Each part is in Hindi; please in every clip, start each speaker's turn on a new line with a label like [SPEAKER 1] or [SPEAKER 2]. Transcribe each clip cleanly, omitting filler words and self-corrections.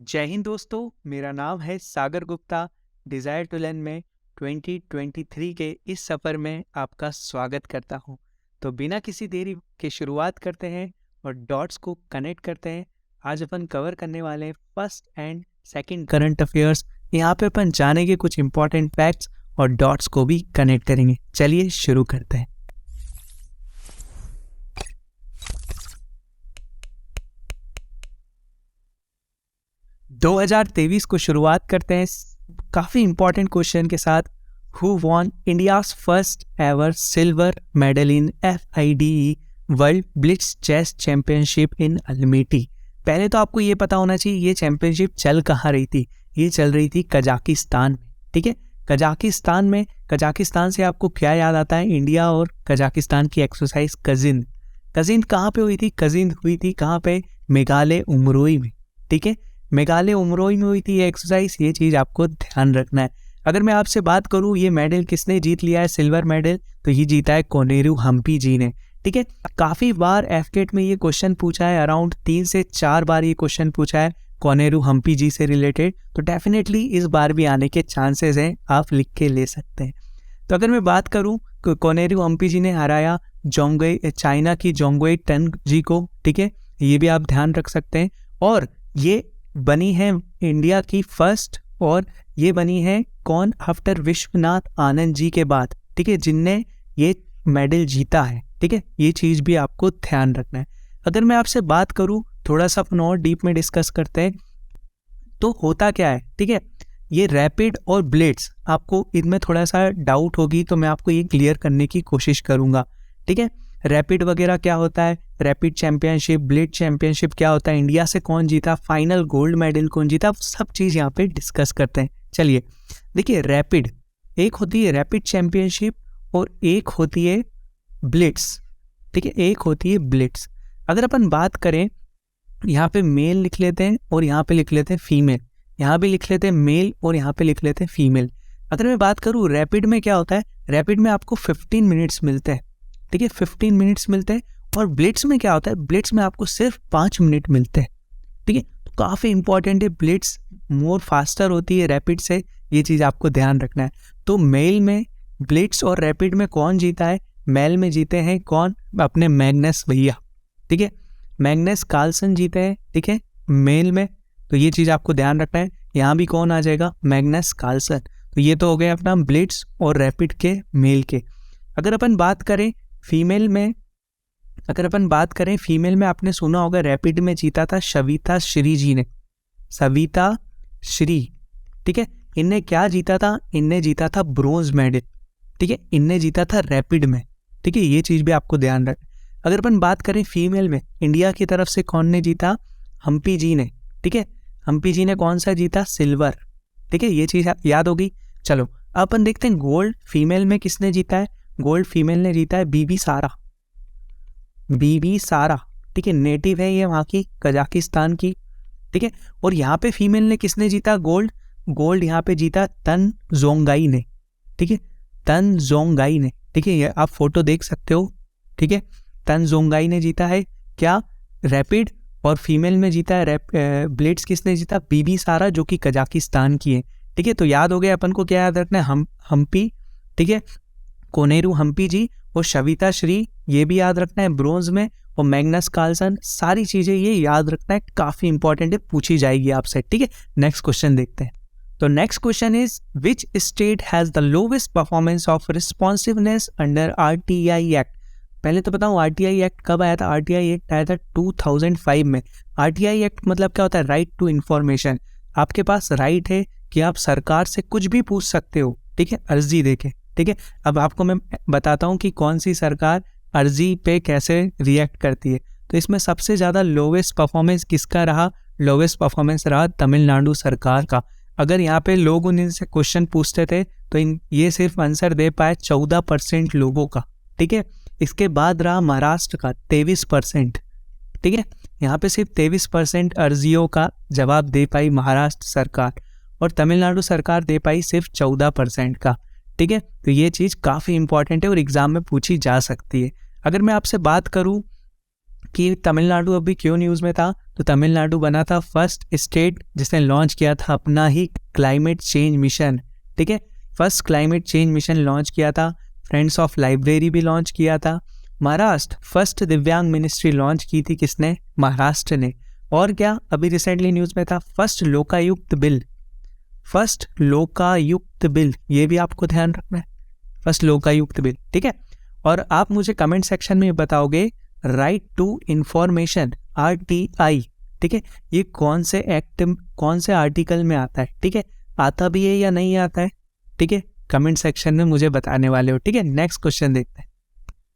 [SPEAKER 1] जय हिंद दोस्तों, मेरा नाम है सागर गुप्ता। डिज़ायर टू लर्न में 2023 के इस सफ़र में आपका स्वागत करता हूं। तो बिना किसी देरी के शुरुआत करते हैं और डॉट्स को कनेक्ट करते हैं। आज अपन कवर करने वाले हैं first and second current affairs. यहाँ पे अपन जानेंगे कुछ इंपॉर्टेंट फैक्ट्स और डॉट्स को भी कनेक्ट करेंगे। चलिए शुरू करते हैं। 2023 को शुरुआत करते हैं काफ़ी इंपॉर्टेंट क्वेश्चन के साथ। Who won India's first ever silver medal in FIDE world blitz chess championship in Almaty. पहले तो आपको ये पता होना चाहिए ये चैंपियनशिप चल कहाँ रही थी। ये चल रही थी कजाकिस्तान में। ठीक है, कजाकिस्तान में। कजाकिस्तान से आपको क्या याद आता है? इंडिया और कजाकिस्तान की एक्सरसाइज कजिन। कजिन कहाँ पे हुई थी? कजिन हुई थी कहाँ पे? मेघालय उमरोई में। ठीक है, मेघालय उमरोई में हुई थी ये एक्सरसाइज। ये चीज़ आपको ध्यान रखना है। अगर मैं आपसे बात करूँ ये मेडल किसने जीत लिया है, सिल्वर मेडल, तो ये जीता है कोनेरू हम्पी जी ने। ठीक है, काफ़ी बार एफकेट में ये क्वेश्चन पूछा है, अराउंड 3 से 4 बार ये क्वेश्चन पूछा है कोनेरू हम्पी जी से रिलेटेड। तो डेफिनेटली इस बार भी आने के चांसेस हैं, आप लिख के ले सकते हैं। तो अगर मैं बात करूँ कोनेरू हम्पी जी ने हराया चाइना की जोंगवेई टन जी को। ठीक है, ये भी आप ध्यान रख सकते हैं। और ये बनी है इंडिया की फर्स्ट, और ये बनी है कौन? आफ्टर विश्वनाथ आनंद जी के बाद। ठीक है, जिनने ये मेडल जीता है। ठीक है, ये चीज़ भी आपको ध्यान रखना है। अगर मैं आपसे बात करूं, थोड़ा सा अपन और डीप में डिस्कस करते हैं, तो होता क्या है? ठीक है, ये रैपिड और ब्लिट्स, आपको इनमें थोड़ा सा डाउट होगी तो मैं आपको ये क्लियर करने की कोशिश करूंगा। ठीक है, रैपिड वगैरह क्या होता है, रैपिड चैंपियनशिप, ब्लिट्स चैंपियनशिप क्या होता है, इंडिया से कौन जीता, फाइनल गोल्ड मेडल कौन जीता, सब चीज़ यहाँ पे डिस्कस करते हैं। चलिए देखिए, रैपिड एक होती है रैपिड चैंपियनशिप और एक होती है ब्लिट्स। ठीक है, एक होती है ब्लिट्स। अगर अपन बात करें, यहाँ पे मेल लिख लेते हैं और यहाँ पे लिख लेते हैं फीमेल, यहाँ भी लिख लेते हैं मेल और यहाँ पे लिख लेते हैं फीमेल। अगर मैं बात करूँ रैपिड में क्या होता है, रैपिड में आपको 15 मिनट्स मिलते हैं। ठीक है, 15 मिनट्स मिलते हैं। और ब्लिट्स में क्या होता है, ब्लिट्स में आपको सिर्फ 5 मिनट मिलते हैं। ठीक है, तो काफ़ी इंपॉर्टेंट है, ब्लिट्स मोर फास्टर होती है रैपिड से, ये चीज़ आपको ध्यान रखना है। तो मेल में ब्लिट्स और रैपिड में कौन जीता है? मेल में जीते हैं कौन? अपने मैग्नस भैया। ठीक है, मैग्नस कार्लसन जीते हैं। ठीक है, मेल में, तो ये चीज़ आपको ध्यान रखना है। यहाँ भी कौन आ जाएगा? Magnus Carlsen. तो ये तो हो गए अपना ब्लिट्स और रैपिड के मेल के। अगर अपन बात करें फीमेल में, फीमेल में आपने सुना होगा रैपिड में जीता था सविता श्री जी ने, सविता श्री। ठीक है, इनने क्या जीता था? इनने जीता था ब्रोंज मेडल। ठीक है, इनने जीता था रैपिड में। ठीक है, ये चीज़ भी आपको ध्यान रखना। अगर अपन बात करें फीमेल में, इंडिया की तरफ से कौन ने जीता? हम्पी जी ने। ठीक है, हम्पी जी ने कौन सा जीता? सिल्वर। ठीक है, ये चीज़ याद होगी। चलो अपन देखते हैं गोल्ड फीमेल में किसने जीता है। गोल्ड फीमेल ने जीता है बीबी सारा। बीबी सारा, ठीक है, नेटिव है ये वहाँ की, कजाकिस्तान की। ठीक है, और यहाँ पे फीमेल ने किसने जीता गोल्ड? गोल्ड यहाँ पे जीता तन जोंगाई ने। ठीक है, तन जोंगाई ने। ठीक है, ये आप फोटो देख सकते हो। ठीक है, तन जोंगाई ने जीता है क्या? रैपिड। और फीमेल में जीता है ब्लिट्स किसने जीता? बीबी सारा, जो कि कजाकिस्तान की है। ठीक है, तो याद हो गया अपन को, क्या याद रखना है? हम्पी। ठीक है, कोनेरू हम्पी जी और सविता श्री, ये भी याद रखना है ब्रोंज में, और मैग्नस कार्लसन। सारी चीज़ें ये याद रखना है, काफ़ी इंपॉर्टेंट है, पूछी जाएगी आपसे। ठीक है, नेक्स्ट क्वेश्चन देखते हैं। तो next question is which state has the lowest performance of responsiveness under RTI act. पहले तो बताऊँ RTI एक्ट कब आया था? RTI एक्ट आया था 2005 में। RTI एक्ट मतलब क्या होता है? Right to information. आपके पास राइट है कि आप सरकार से कुछ भी पूछ सकते हो। ठीक है, अर्जी देके। ठीक है, अब आपको मैं बताता हूँ कि कौन सी सरकार अर्जी पे कैसे रिएक्ट करती है। तो इसमें सबसे ज़्यादा लोवेस्ट परफॉर्मेंस किसका रहा? लोवेस्ट परफॉर्मेंस रहा तमिलनाडु सरकार का। अगर यहाँ पे लोग उनसे क्वेश्चन पूछते थे तो ये सिर्फ आंसर दे पाए 14% लोगों का। ठीक है, इसके बाद रहा महाराष्ट्र का 23%। ठीक है, यहाँ पे सिर्फ 23% अर्जियों का जवाब दे पाई महाराष्ट्र सरकार, और तमिलनाडु सरकार दे पाई सिर्फ 14% का। ठीक है, तो ये चीज़ काफ़ी इंपॉर्टेंट है और एग्जाम में पूछी जा सकती है। अगर मैं आपसे बात करूँ कि तमिलनाडु अभी क्यों न्यूज़ में था, तो तमिलनाडु बना था फर्स्ट स्टेट जिसने लॉन्च किया था अपना ही क्लाइमेट चेंज मिशन। ठीक है, first climate change mission launch किया था। फ्रेंड्स ऑफ लाइब्रेरी भी लॉन्च किया था। महाराष्ट्र फर्स्ट दिव्यांग मिनिस्ट्री लॉन्च की थी किसने, महाराष्ट्र ने। और क्या अभी रिसेंटली न्यूज़ में था, first Lokayukta bill, first Lokayukta bill, ये भी आपको ध्यान रखना है, फर्स्ट लोकायुक्त बिल। ठीक है, और आप मुझे कमेंट सेक्शन में बताओगे राइट टू इंफॉर्मेशन RTI, ठीक है, ये कौन से एक्ट, कौन से आर्टिकल में आता है। ठीक है, आता भी है या नहीं आता है, ठीक है, कमेंट सेक्शन में मुझे बताने वाले हो। ठीक है, नेक्स्ट क्वेश्चन देखते हैं।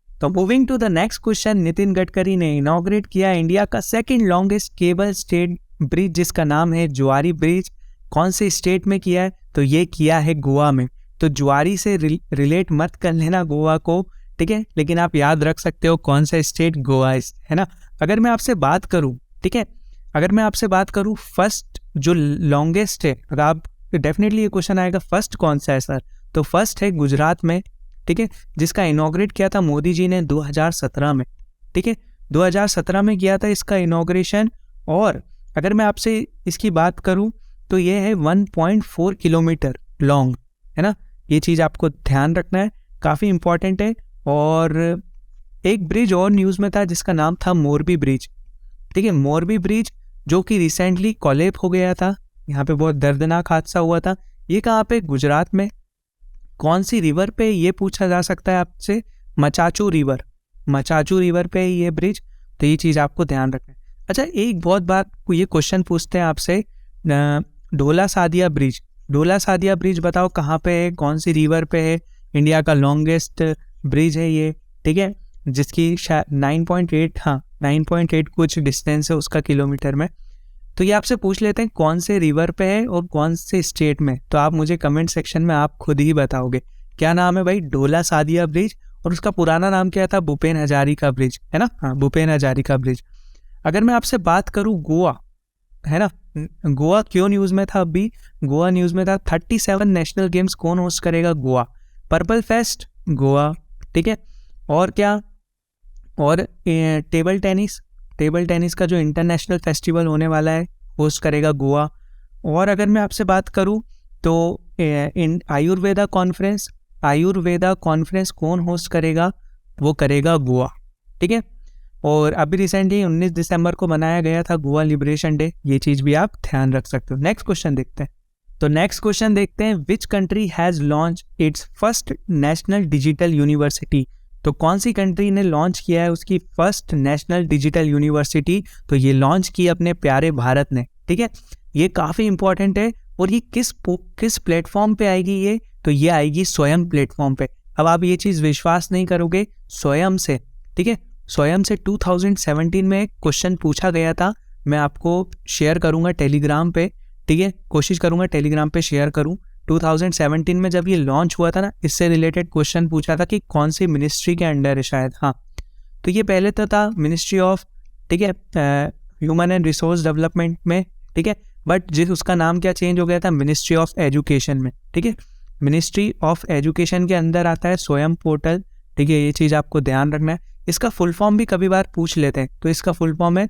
[SPEAKER 1] तो moving to the next question, Nitin Gadkari ने इनॉग्रेट किया इंडिया का second longest cable stayed bridge जिसका नाम है जुआरी ब्रिज। कौन से स्टेट में किया है, तो ये किया है गोवा में। तो जुआरी से रिलेट मत कर लेना गोवा को, ठीक है, लेकिन आप याद रख सकते हो कौन सा स्टेट, गोवा है ना। अगर मैं आपसे बात करूं, ठीक है, अगर मैं आपसे बात करूं फर्स्ट जो लॉन्गेस्ट है, अगर आप डेफिनेटली ये क्वेश्चन आएगा फर्स्ट कौन सा है सर, तो फर्स्ट है गुजरात में। ठीक है, जिसका इनॉग्रेट किया था मोदी जी ने 2017 में। ठीक है, 2017 में किया था इसका इनॉग्रेशन। और अगर मैं आपसे इसकी बात करूं तो ये है 1.4 किलोमीटर लॉन्ग, है ना। ये चीज़ आपको ध्यान रखना है, काफ़ी इंपॉर्टेंट है। और एक ब्रिज और न्यूज़ में था जिसका नाम था मोरबी ब्रिज। ठीक है, मोरबी ब्रिज जो कि रिसेंटली कोलैप्स हो गया था, यहाँ पे बहुत दर्दनाक हादसा हुआ था। ये कहाँ पे, गुजरात में। कौन सी रिवर पे, ये पूछा जा सकता है आपसे, मचाचू रिवर, मचाचू रिवर पे ये ब्रिज। तो ये चीज़ आपको ध्यान रखना है। अच्छा, एक बहुत बार ये क्वेश्चन पूछते हैं आपसे, ढोला सादिया ब्रिज, ढोला सादिया ब्रिज बताओ कहाँ पे है, कौन सी रिवर पे है। इंडिया का लॉन्गेस्ट ब्रिज है ये, ठीक है, जिसकी 9.8, हाँ 9.8 कुछ डिस्टेंस है उसका किलोमीटर में। तो ये आपसे पूछ लेते हैं कौन से रिवर पे है और कौन से स्टेट में। तो आप मुझे कमेंट सेक्शन में आप खुद ही बताओगे क्या नाम है भाई, ढोला सादिया ब्रिज। और उसका पुराना नाम क्या था, भूपेन हजारिका ब्रिज, है ना, हाँ भूपेन हजारिका ब्रिज। अगर मैं आपसे बात करूँ गोवा, है ना, गोवा क्यों न्यूज़ में था अभी, गोवा न्यूज़ में था 37 नेशनल गेम्स कौन होस्ट करेगा, गोवा। Purple fest, Goa. ठीक है, और क्या, और टेबल टेनिस, टेबल टेनिस का जो इंटरनेशनल फेस्टिवल होने वाला है होस्ट करेगा गोवा। और अगर मैं आपसे बात करूं तो इन आयुर्वेदा कॉन्फ्रेंस, आयुर्वेदा कॉन्फ्रेंस कौन होस्ट करेगा, वो करेगा गोवा। ठीक है, और अभी रिसेंटली 19 दिसंबर को मनाया गया था गोवा लिबरेशन डे, ये चीज़ भी आप ध्यान रख सकते हो। नेक्स्ट क्वेश्चन देखते हैं। तो नेक्स्ट क्वेश्चन देखते हैं, which country has launch its first national digital university. तो कौन सी कंट्री ने लॉन्च किया है उसकी फर्स्ट नेशनल डिजिटल यूनिवर्सिटी, तो ये लॉन्च की अपने प्यारे भारत ने। ठीक है, ये काफ़ी इंपॉर्टेंट है। और ये किस प्लेटफॉर्म पे आएगी ये, तो ये आएगी स्वयं प्लेटफॉर्म पे। अब आप ये चीज़ विश्वास नहीं करोगे, स्वयं से, ठीक है, स्वयं से 2017 में एक क्वेश्चन पूछा गया था, मैं आपको शेयर करूँगा टेलीग्राम पे। ठीक है, कोशिश करूँगा टेलीग्राम पे शेयर करूँ। 2017 में जब ये लॉन्च हुआ था ना, इससे रिलेटेड क्वेश्चन पूछा था कि कौन सी मिनिस्ट्री के अंडर है शायद, हाँ, तो ये पहले तो था मिनिस्ट्री ऑफ, ठीक है, ह्यूमन एंड रिसोर्स डेवलपमेंट में। ठीक है, बट जिस उसका नाम क्या चेंज हो गया था, मिनिस्ट्री ऑफ एजुकेशन में। ठीक है, मिनिस्ट्री ऑफ एजुकेशन के अंदर आता है स्वयं पोर्टल। ठीक है, ये चीज़ आपको ध्यान रखना है। इसका फुल फॉर्म भी कभी बार पूछ लेते हैं, तो इसका फुल फॉर्म है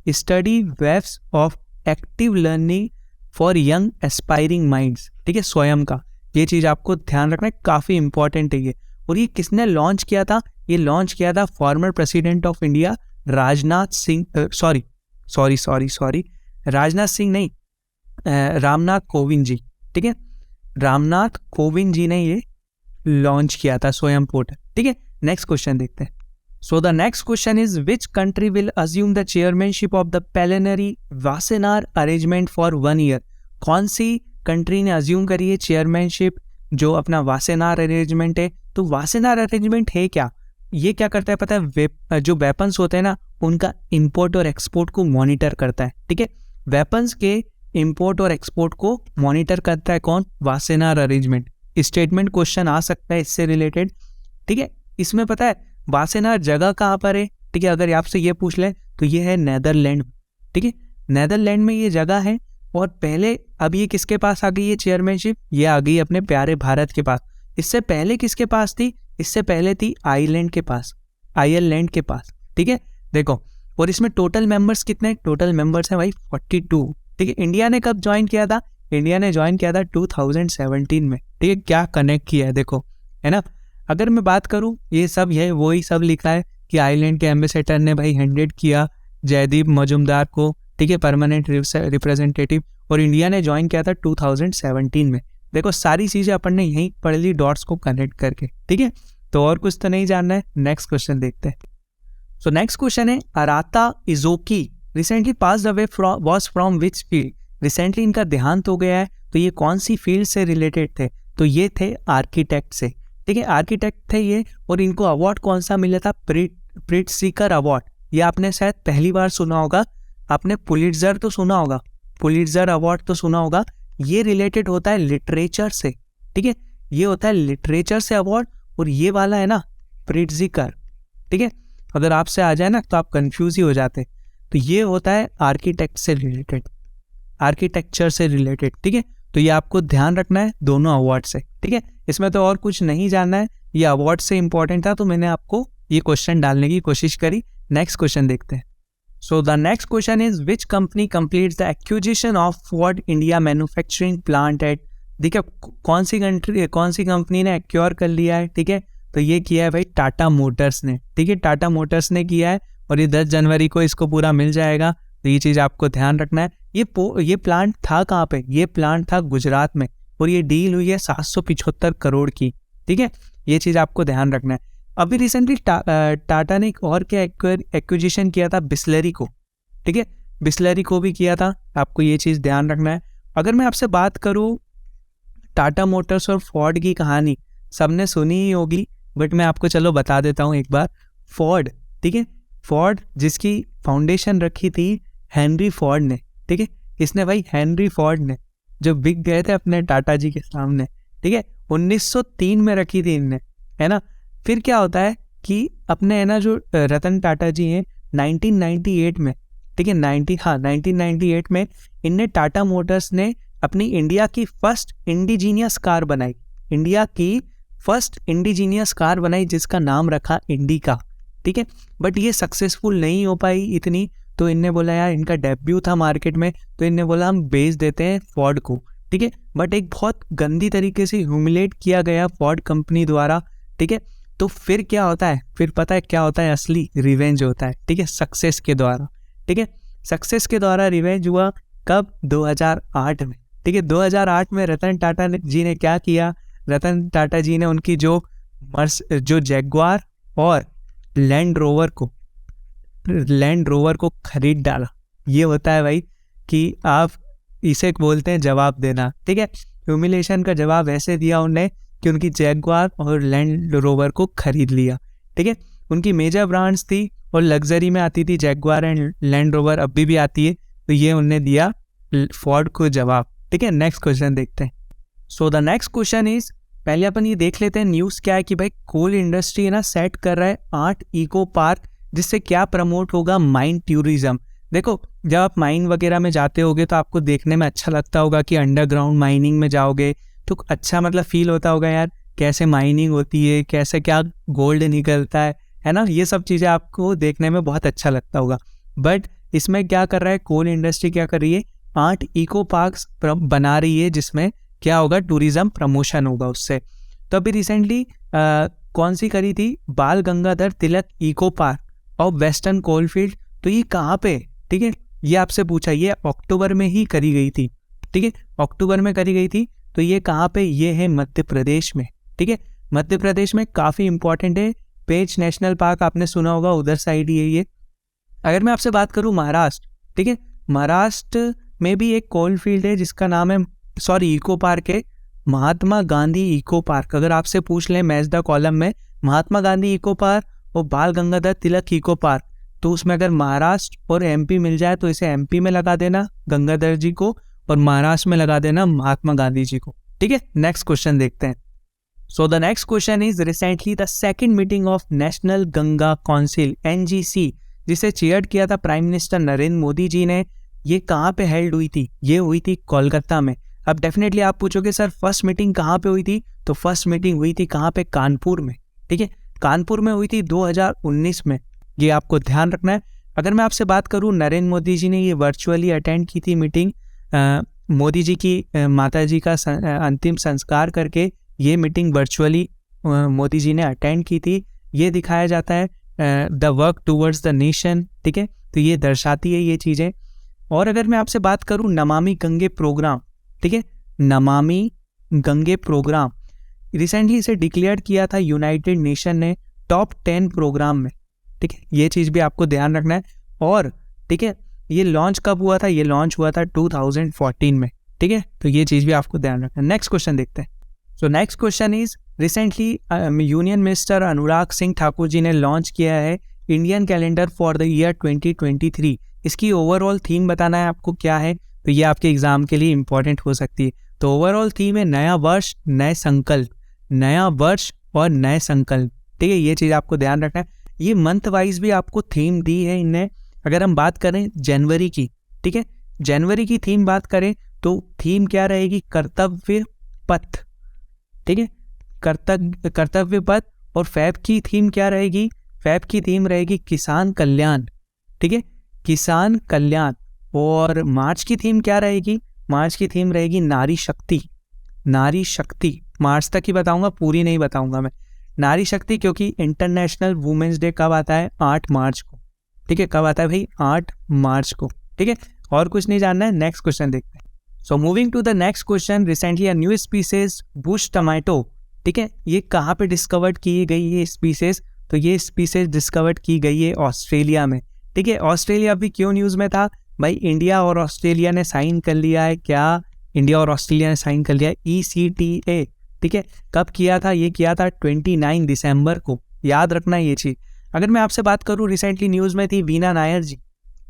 [SPEAKER 1] study webs of active learning for young aspiring minds. ठीक है, स्वयं का, ये चीज़ आपको ध्यान रखना है, काफ़ी इंपॉर्टेंट है ये। और ये किसने लॉन्च किया था, ये लॉन्च किया था former president of India Rajnath Singh, sorry Rajnath Singh नहीं, रामनाथ कोविंद जी। ठीक है, रामनाथ कोविंद जी ने ये लॉन्च किया था स्वयं पोर्टल। ठीक है, नेक्स्ट क्वेश्चन देखते हैं। So the next question is, which country will assume the chairmanship of the plenary Wassenaar arrangement for 1 year? कौन सी कंट्री ने अज्यूम करी है चेयरमैनशिप जो अपना वासेनार अरेंजमेंट है। तो वासेनार अरेंजमेंट है क्या, ये क्या करता है पता है, जो वेपन्स होते हैं ना उनका इंपोर्ट और एक्सपोर्ट को मॉनिटर करता है। ठीक है, वेपन्स के इंपोर्ट और एक्सपोर्ट को मॉनिटर करता है कौन, वासेनार अरेंजमेंट। स्टेटमेंट क्वेश्चन आ सकता है इससे रिलेटेड। ठीक है, इसमें पता है वासेनार जगह कहाँ पर है। ठीक है, अगर आपसे ये पूछ ले तो ये है नेदरलैंड। ठीक है, नेदरलैंड में ये जगह है। और पहले अब ये किसके पास आ गई है चेयरमैनशिप, ये आ गई अपने प्यारे भारत के पास। इससे पहले किसके पास थी, इससे पहले थी आयरलैंड के पास, आयरलैंड के पास। ठीक है, देखो और इसमें टोटल मेंबर्स कितने, टोटल मेंबर्स हैं भाई 42। ठीक है, इंडिया ने कब ज्वाइन किया था, इंडिया ने ज्वाइन किया था 2017 में। ठीक है, क्या कनेक्ट किया है देखो, है ना। अगर मैं बात करूं, ये सब है वही सब लिखा है कि आइलैंड के एम्बेसडर ने भाई हैंडेड किया जयदीप मजूमदार को, ठीक है, परमानेंट रिप्रेजेंटेटिव, और इंडिया ने ज्वाइन किया था 2017 में। देखो सारी चीज़ें अपन ने यहीं पढ़ ली डॉट्स को कनेक्ट करके। ठीक है, तो और कुछ तो नहीं जानना है, नेक्स्ट क्वेश्चन देखते हैं। सो नेक्स्ट क्वेश्चन है, Arata Isozaki recently passed away was from which field. Recently इनका देहांत हो गया है, तो ये कौन सी फील्ड से रिलेटेड थे, तो ये थे आर्किटेक्ट से। ठीक है, आर्किटेक्ट थे ये, और इनको अवार्ड कौन सा मिला था, प्रिट्ज़कर अवार्ड। ये आपने शायद पहली बार सुना होगा, आपने पुलिट्ज़र तो सुना होगा, पुलिट्ज़र अवार्ड तो सुना होगा। ये रिलेटेड होता है लिटरेचर से। ठीक है, ये होता है लिटरेचर से अवार्ड, और ये वाला है ना प्रिट्ज़कर। ठीक है, अगर आपसे आ जाए ना तो आप कंफ्यूज ही हो जाते। तो ये होता है आर्किटेक्ट से रिलेटेड, आर्किटेक्चर से रिलेटेड। ठीक है, तो ये आपको ध्यान रखना है दोनों अवार्ड से। ठीक है, इसमें तो और कुछ नहीं जानना है, ये अवार्ड से इंपॉर्टेंट था तो मैंने आपको ये क्वेश्चन डालने की कोशिश करी। नेक्स्ट क्वेश्चन देखते हैं। So the next question is which company completes the acquisition of Ford India manufacturing plant at. देखिए कौन सी कंपनी ने एक्योर कर लिया है। ठीक है, तो ये किया है भाई टाटा मोटर्स ने। ठीक है, टाटा मोटर्स ने किया है, और ये 10 जनवरी को इसको पूरा मिल जाएगा। तो ये चीज़ आपको ध्यान रखना है। ये प्लांट था कहाँ पे, ये प्लांट था गुजरात में, और ये डील हुई है 775 करोड़ की। ठीक है, ये चीज़ आपको ध्यान रखना है। अभी रिसेंटली टाटा ने एक और क्या एक्विजिशन किया था, बिस्लरी को। ठीक है, बिस्लरी को भी किया था, आपको ये चीज़ ध्यान रखना है। अगर मैं आपसे बात करूँ टाटा मोटर्स और फोर्ड की कहानी, सबने सुनी ही होगी, बट मैं आपको चलो बता देता हूँ एक बार। फोर्ड, ठीक है, फोर्ड जिसकी फाउंडेशन रखी थी हेनरी फोर्ड ने। ठीक है, इसने भाई हेनरी फोर्ड ने जो बिक गए थे अपने टाटा जी के सामने। ठीक है, 1903 में रखी थी इनने, है ना। फिर क्या होता है कि अपने है ना जो रतन टाटा जी हैं 1998 में, ठीक है 1998 में इनने टाटा मोटर्स ने अपनी इंडिया की फर्स्ट इंडिजीनियस कार बनाई, इंडिया की फर्स्ट इंडिजीनियस कार बनाई जिसका नाम रखा इंडिका। ठीक है, बट ये सक्सेसफुल नहीं हो पाई इतनी, तो इनने बोला यार इनका डेब्यू था मार्केट में, तो इनने बोला हम बेच देते हैं फोर्ड को। ठीक है, बट एक बहुत गंदी तरीके से ह्यूमिलेट किया गया फोर्ड कंपनी द्वारा। ठीक है, तो फिर क्या होता है, फिर पता है क्या होता है, असली रिवेंज होता है। ठीक है, सक्सेस के द्वारा। ठीक है, सक्सेस के द्वारा रिवेंज हुआ कब, 2008 में। ठीक है, 2008 में रतन टाटा जी ने क्या किया, रतन टाटा जी ने उनकी जो जैगुआर और लैंड रोवर को खरीद डाला। ये होता है भाई कि आप इसे बोलते हैं जवाब देना। ठीक है, ह्यूमिलेशन का जवाब ऐसे दिया उन्होंने कि उनकी जैगुआर और लैंड रोवर को खरीद लिया। ठीक है, उनकी मेजर ब्रांड्स थी और लग्जरी में आती थी जैगुआर एंड लैंड रोवर, अभी भी आती है, तो ये उन्होंने दिया फोर्ड को जवाब। ठीक है, नेक्स्ट क्वेश्चन देखते हैं। So the next question is, पहले अपन ये देख लेते हैं न्यूज़ क्या है कि भाई कोल इंडस्ट्री है ना सेट कर रहा है 8 इको पार्क, जिससे क्या प्रमोट होगा, माइन टूरिज्म। देखो जब आप माइन वगैरह में जाते होगे तो आपको देखने में अच्छा लगता होगा कि अंडरग्राउंड माइनिंग में जाओगे तो अच्छा मतलब फील होता होगा यार, कैसे माइनिंग होती है, कैसे क्या गोल्ड निकलता है ना, ये सब चीज़ें आपको देखने में बहुत अच्छा लगता होगा। बट इसमें क्या कर रहा है कोल इंडस्ट्री, क्या कर रही है, 8 इको पार्क्स बना रही है जिसमें क्या होगा, टूरिज्म प्रमोशन होगा उससे। तो अभी रिसेंटली कौन सी करी थी, बाल गंगाधर तिलक इको पार्क और वेस्टर्न कोलफील्ड। तो ये कहाँ पे, ठीक है, ये आपसे पूछा, ये अक्टूबर में ही करी गई थी। ठीक है, अक्टूबर में करी गई थी, तो ये कहाँ पे, ये है मध्य प्रदेश में। ठीक है, मध्य प्रदेश में काफ़ी इंपॉर्टेंट है, पेंच नेशनल पार्क आपने सुना होगा, उधर साइड ही है ये। अगर मैं आपसे बात करूँ महाराष्ट्र, ठीक है, महाराष्ट्र में भी एक कोल फील्ड है जिसका नाम है, इको पार्क है, महात्मा गांधी इको पार्क। अगर आपसे पूछ लें मैच द कॉलम में महात्मा गांधी इको पार्क और बाल गंगाधर तिलक इको पार्क, तो उसमें अगर महाराष्ट्र और एमपी मिल जाए तो इसे एमपी में लगा देना गंगाधर जी को, और महाराष्ट्र में लगा देना महात्मा गांधी जी को। ठीक है, नेक्स्ट क्वेश्चन देखते हैं। So the next question is, recently the second meeting of national Ganga council NGC, जिसे चेयर किया था प्राइम मिनिस्टर नरेंद्र मोदी जी ने, ये कहाँ पे हेल्ड हुई थी, ये हुई थी कोलकाता में। अब डेफिनेटली आप पूछोगे सर फर्स्ट मीटिंग कहाँ पे हुई थी, तो फर्स्ट मीटिंग हुई थी कहाँ पे, कानपुर में। ठीक है, कानपुर में हुई थी 2019 में, ये आपको ध्यान रखना है। अगर मैं आपसे बात करूँ, नरेंद्र मोदी जी ने ये वर्चुअली अटेंड की थी मीटिंग। मोदी जी की माता जी का अंतिम संस्कार करके ये मीटिंग वर्चुअली मोदी जी ने अटेंड की थी। ये दिखाया जाता है the work towards the nation, ठीक है, तो ये दर्शाती है ये चीज़ें। और अगर मैं आपसे बात करूँ नमामि गंगे प्रोग्राम, ठीक है, नमामि गंगे प्रोग्राम रिसेंटली इसे डिक्लेयर किया था यूनाइटेड नेशन ने टॉप 10 प्रोग्राम में, ठीक है, ये चीज़ भी आपको ध्यान रखना है। और ठीक है, ये लॉन्च कब हुआ था? ये लॉन्च हुआ था 2014 में, ठीक है, तो ये चीज़ भी आपको ध्यान रखना है। नेक्स्ट क्वेश्चन देखते हैं। So next question is, recently union minister Anurag Singh Thakur ji ने लॉन्च किया है Indian calendar for the year 2023। इसकी ओवरऑल थीम बताना है आपको क्या है, तो ये आपके एग्जाम के लिए इंपॉर्टेंट हो सकती है। तो ओवरऑल थीम है नया वर्ष नए संकल्प, नया वर्ष और नए संकल्प, ठीक है, ये चीज़ आपको ध्यान रखना है। ये मंथ वाइज भी आपको थीम दी है इनने। अगर हम बात करें जनवरी की, ठीक है, जनवरी की थीम बात करें तो थीम क्या रहेगी? कर्तव्य पथ, ठीक है, कर्तव्य पथ। और फैब की थीम क्या रहेगी? फैब की थीम रहेगी किसान कल्याण, ठीक है, किसान कल्याण। और मार्च की थीम क्या रहेगी? मार्च की थीम रहेगी नारी शक्ति, नारी शक्ति। मार्च तक ही बताऊंगा, पूरी नहीं बताऊंगा मैं। नारी शक्ति, क्योंकि इंटरनेशनल वुमेन्स डे कब आता है? 8 मार्च को, ठीक है, कब आता है भाई? 8 मार्च को, ठीक है। और कुछ नहीं जानना है, नेक्स्ट क्वेश्चन देखते हैं। So moving to the next question, recently a new species bush tomato, ठीक है, ये कहाँ पे डिस्कवर्ड की गई ये स्पीसीज? तो ये स्पीसीज डिस्कवर्ड की गई है ऑस्ट्रेलिया में, ठीक है। ऑस्ट्रेलिया भी क्यों न्यूज़ में था भाई? इंडिया और ऑस्ट्रेलिया ने साइन कर लिया है, क्या? इंडिया और ऑस्ट्रेलिया ने साइन कर लिया है ECTA, ठीक है। कब किया था? ये किया था 29 दिसंबर को, याद रखना ये चीज़। अगर मैं आपसे बात करूँ, रिसेंटली न्यूज़ में थी वीना नायर जी,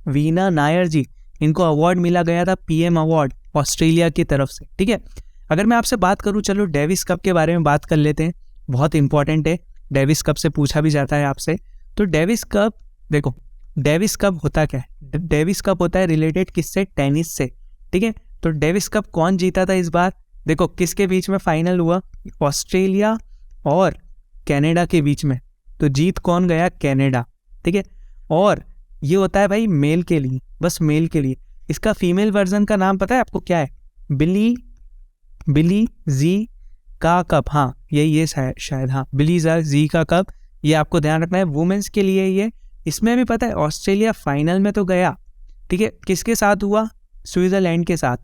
[SPEAKER 1] वीना नायर जी, इनको अवार्ड मिला गया था, PM अवार्ड ऑस्ट्रेलिया की तरफ से, ठीक है। अगर मैं आपसे बात करूँ, चलो डेविस कप के बारे में बात कर लेते हैं, बहुत इंपॉर्टेंट है। डेविस कप से पूछा भी जाता है आपसे। तो डेविस कप, देखो डेविस कप होता क्या है? डेविस कप होता है रिलेटेड किससे? टेनिस से, ठीक है। तो डेविस कप कौन जीता था इस बार? देखो किसके बीच में फाइनल हुआ? ऑस्ट्रेलिया और कनाडा के बीच में। तो जीत कौन गया? कनाडा, ठीक है। और ये होता है भाई मेल के लिए, बस मेल के लिए। इसका फीमेल वर्जन का नाम पता है आपको क्या है? बिली जी का कप, हाँ ये शायद हाँ, बिली जी का कप, ये आपको ध्यान रखना है। वुमेन्स के लिए ये, इसमें भी पता है ऑस्ट्रेलिया फाइनल में तो गया, ठीक है, किसके साथ हुआ? स्विट्जरलैंड के साथ,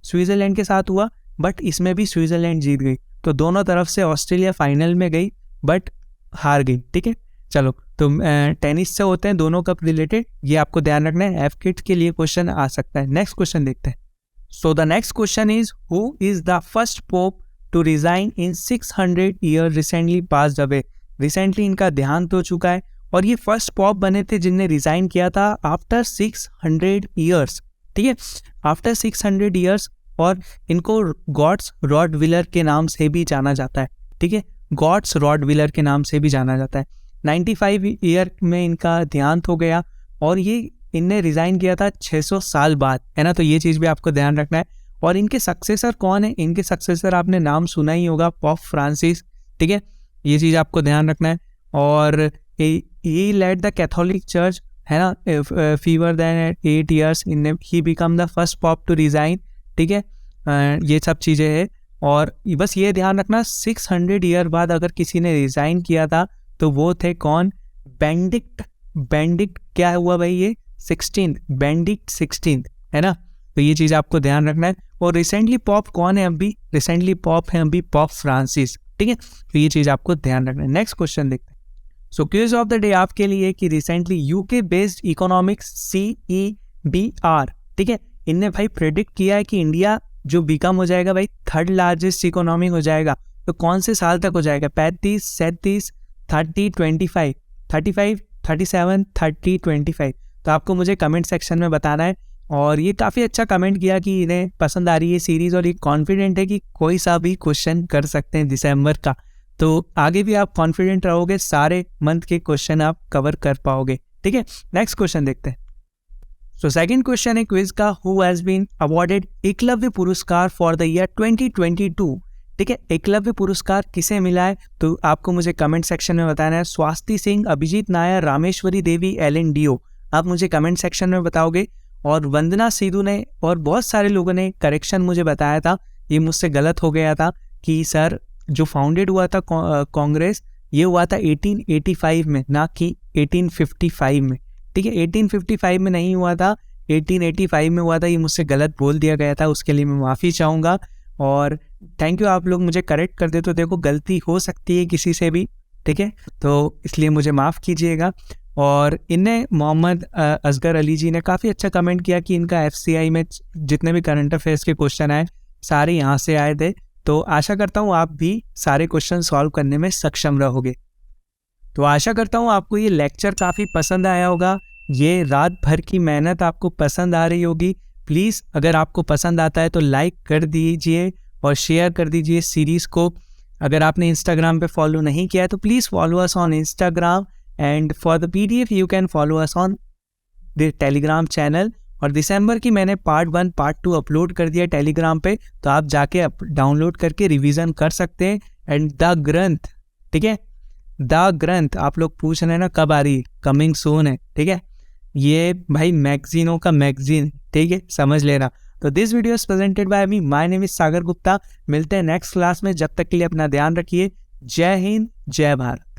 [SPEAKER 1] स्विट्जरलैंड के साथ हुआ, बट इसमें भी स्विट्जरलैंड जीत गई। तो दोनों तरफ से ऑस्ट्रेलिया फाइनल में गई बट हार गई, ठीक है। चलो, तो टेनिस से होते हैं दोनों कप रिलेटेड, ये आपको ध्यान रखना है। FKIT के लिए क्वेश्चन आ सकता है। नेक्स्ट क्वेश्चन देखते हैं। So the next question is, who is the first pope to resign in 600 year recently passed away? Recently इनका देहांत हो चुका है और ये फर्स्ट पॉप बने थे जिनने रिजाइन किया था आफ्टर 600 ईयर्स, ठीक है, आफ्टर 600 ईयर्स। और इनको गॉड्स रॉडविलर के नाम से भी जाना जाता है, ठीक है, गॉड्स रॉडविलर के नाम से भी जाना जाता है। 95 ईयर में इनका देहांत हो गया और ये इनने रिजाइन किया था 600 साल बाद, है ना। तो ये चीज़ भी आपको ध्यान रखना है। और इनके सक्सेसर कौन है? इनके सक्सेसर आपने नाम सुना ही होगा, पॉप फ्रांसिस, ठीक है, ये चीज़ आपको ध्यान रखना है। और ये लेड द कैथोलिक चर्च, है ना, fewer than 8 years in he become the first pope to resign, ठीक है, ये सब चीज़ें हैं। और बस ये ध्यान रखना 600 ईयर बाद अगर किसी ने रिजाइन किया था तो वो थे कौन? बेंडिक्ट क्या हुआ भाई? ये 16th, बेंडिक्ट 16th, है ना। तो ये चीज़ आपको ध्यान रखना है। और रिसेंटली पॉप कौन है? अभी रिसेंटली पॉप है अभी पॉप फ्रांसिस, ठीक है, तो ये चीज़ आपको ध्यान रखना है। नेक्स्ट क्वेश्चन देखते हैं। सो क्विज ऑफ द डे आपके लिए कि recently UK based economics CEBR, ठीक है, इनने भाई प्रेडिक्ट किया है कि इंडिया जो बिकम हो जाएगा भाई 3rd लार्जेस्ट इकोनॉमी हो जाएगा। तो कौन से साल तक हो जाएगा? 35, 37, 30, 25, 35, 37, 30, 25। तो आपको मुझे कमेंट सेक्शन में बताना है। और ये काफ़ी अच्छा कमेंट किया कि इन्हें पसंद आ रही है सीरीज़ और ये कॉन्फिडेंट है कि कोई सा भी क्वेश्चन कर सकते हैं दिसंबर का। तो आगे भी आप कॉन्फिडेंट रहोगे, सारे मंथ के क्वेश्चन आप कवर कर पाओगे, ठीक है। नेक्स्ट क्वेश्चन देखते हैं। सो सेकंड क्वेश्चन है क्विज का, who has been awarded Eklavya पुरस्कार फॉर द ईयर 2022, ठीक है। एकलव्य पुरस्कार किसे मिला है? तो आपको मुझे कमेंट सेक्शन में बताना है। स्वाति सिंह, अभिजीत नायर, रामेश्वरी देवी, एलन डियो। आप मुझे कमेंट सेक्शन में बताओगे। और वंदना सिद्धू ने और बहुत सारे लोगों ने करेक्शन मुझे बताया था, ये मुझसे गलत हो गया था कि सर जो फाउंडेड हुआ था कांग्रेस, ये हुआ था 1885 में, ना कि 1855 में। ठीक है, 1855 में नहीं हुआ था, 1885 में हुआ था। ये मुझसे गलत बोल दिया गया था, उसके लिए मैं माफ़ी चाहूँगा। और थैंक यू, आप लोग मुझे करेक्ट कर दे। तो देखो, गलती हो सकती है किसी से भी, ठीक है, तो इसलिए मुझे माफ़ कीजिएगा। और इन्हें मोहम्मद असगर अली जी ने काफ़ी अच्छा कमेंट किया कि इनका FCI में जितने भी करंट अफेयर्स के क्वेश्चन आए सारे यहाँ से आए थे। तो आशा करता हूँ आप भी सारे क्वेश्चन सॉल्व करने में सक्षम रहोगे। तो आशा करता हूँ आपको ये लेक्चर काफ़ी पसंद आया होगा, ये रात भर की मेहनत आपको पसंद आ रही होगी। प्लीज़ अगर आपको पसंद आता है तो लाइक कर दीजिए और शेयर कर दीजिए सीरीज़ को। अगर आपने इंस्टाग्राम पे फॉलो नहीं किया है तो please follow us on Instagram, and for the PDF you can follow us on the Telegram channel. और दिसंबर की मैंने पार्ट 1 पार्ट 2 अपलोड कर दिया टेलीग्राम पे, तो आप जाके डाउनलोड करके रिवीजन कर सकते हैं। एंड द ग्रंथ, ठीक है, द ग्रंथ आप लोग पूछ रहे हैं ना कब आ रही है, कमिंग सून है, ठीक है, ये भाई मैगजीनों का मैगजीन, ठीक है, समझ लेना। तो this video is presented by me, my name is Sagar Gupta. मिलते हैं नेक्स्ट क्लास में, जब तक के लिए अपना ध्यान रखिए। जय हिंद, जय भारत।